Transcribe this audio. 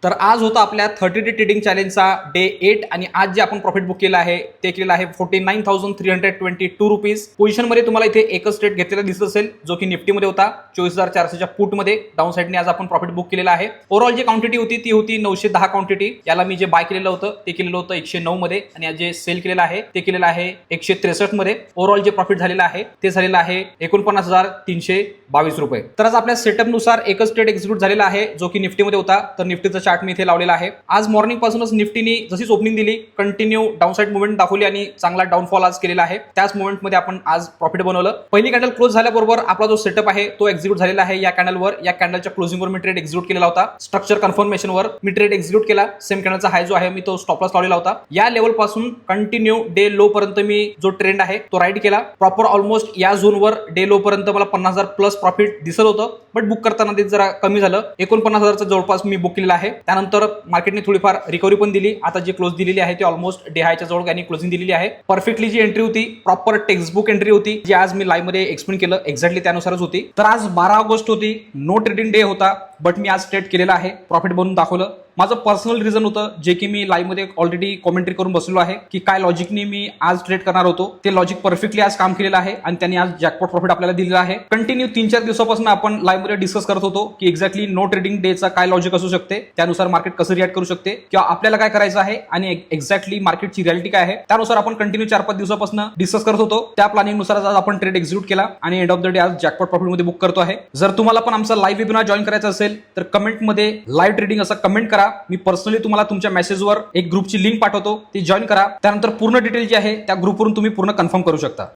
तर आज होता आपल्या 30 डे ट्रेडिंग चॅलेंजचा डे 8 आणि आज जे आपण प्रॉफिट बुक केलं आहे ते केलेलं आहे 49,322 रुपीज. पोझिशन मध्ये तुम्हाला इथे एकच ट्रेड घेतलेला दिसत असेल जो की निफ्टीमध्ये होता 24,400च्या पुट मध्ये. डाऊन साइडने आज आपण प्रॉफिट बुक केलेला आहे. ओव्हरऑल जी क्वांटिटी होती ती होती 910 क्वांटिटी. याला मी जे बाय केलेलं होतं ते केलेलं होतं 109 मध्ये आणि आज जे सेल केलेलं आहे ते केलेलं आहे 163 मध्ये. ओव्हरऑल जे प्रॉफिट झालेलं आहे ते झालेलं आहे 49,322 रुपये. तर आज आपल्या सेटअप नुसार एकच ट्रेड एक्झिक्यूट झालेला आहे जो की निफ्टीमध्ये होता. तर निफ्टीचा चार्ट मी इथे लावलेला आहे. आज मॉर्निंग पासूनच निफ्टीने जशीच ओपनिंग दिली कंटिन्यू डाऊनसाइड मुवमेंट दाखवली आणि चांगला डाऊनफॉल आज केलेला आहे. त्याच मुवमेंट मध्ये आपण आज प्रॉफिट बनवलं. पहिली कॅन्डल क्लोज झाल्याबरोबर आपला जो सेटअप आहे तो एक्झिक्यूट झालेला आहे. या कॅन्डलवर या कॅन्डलच्या क्लोजिंगवर मी ट्रेड एक्झिक्यूट केलेला होता. स्ट्रक्चर कन्फर्मेशनवर मी ट्रेड एक्झिक्यूट केला. सेम कॅन्डलचा हाय जो आहे मी तो स्टॉप लॉस लावलेला होता. या लेवल पासून कंटिन्यू डे लो पर्यंत मी जो ट्रेंड आहे तो राईट केला. प्रॉपर ऑलमोस्ट या झोनवर डे लो पर्यंत मला 50,000 प्लस प्रॉफिट दिसत होतं. बट बुक करताना ते जरा कमी झालं. 49,000चा जवळपास मी बुक केलेला आहे. त्यानंतर मार्केटने थोडीफार रिकव्हरी पण दिली. आता जी क्लोज दिलेली आहे ती ऑलमोस्ट डे हायच्या जवळ आणि क्लोजिंग दिलेली आहे. परफेक्टली जी एंट्री होती प्रॉपर टेक्स्टबुक एंट्री होती जी आज मी लाईव्ह मध्ये एक्सप्लेन केलं एक्झॅक्टली त्यानुसारच होती. तर आज 12 ऑगस्ट होती. नो ट्रेडिंग डे होता बट मी आज ट्रेड केलेला आहे. प्रॉफिट बनवून दाखवलं. माझं पर्सनल रिझन होतं जे की मी लाईव्ह मध्ये ऑलरेडी कॉमेंट्री करून बसलो आहे की काय लॉजिकनी मी आज ट्रेड करणार होतो. ते लॉजिक परफेक्टली आज काम केलेलं आहे आणि त्यांनी आज जॅकपॉट प्रॉफिट आपल्याला दिलेला आहे. कंटिन्यू 3-4 दिवसापासून आपण लाईव्ह मध्ये डिस्कस करत होतो की एक्झॅक्टली नो ट्रेडिंग डेचा काय लॉजिक असू शकते, त्यानुसार मार्केट कसं रिॲक्ट करू शकते किंवा आपल्याला काय करायचं आहे आणि एक्झॅक्टली मार्केटची रियालिटी काय आहे त्यानुसार आपण कंटिन्यू 4-5 दिवसापासून डिस्कस करत होतो. त्या प्लॅनिंग नुसार आज आपण ट्रेड एक्झिक्यूट केला आणि एंड ऑफ द डे आज जॅकपॉट प्रॉफिट मध्ये बुक करतो आहे. जर तुम्हाला पण आमचा लाईव्ह वेबिनार जॉईन करायचा असेल तर कमेंटमध्ये लाईव्ह ट्रेडिंग असं कमेंट करा. मी पर्सनली तुम्हाला तुमच्या मेसेजवर एक ग्रुपची लिंक पाठवतो, ती जॉईन करा. त्यानंतर पूर्ण डिटेल जी आहे त्या ग्रुपवरून तुम्ही पूर्ण कन्फर्म करू शकता.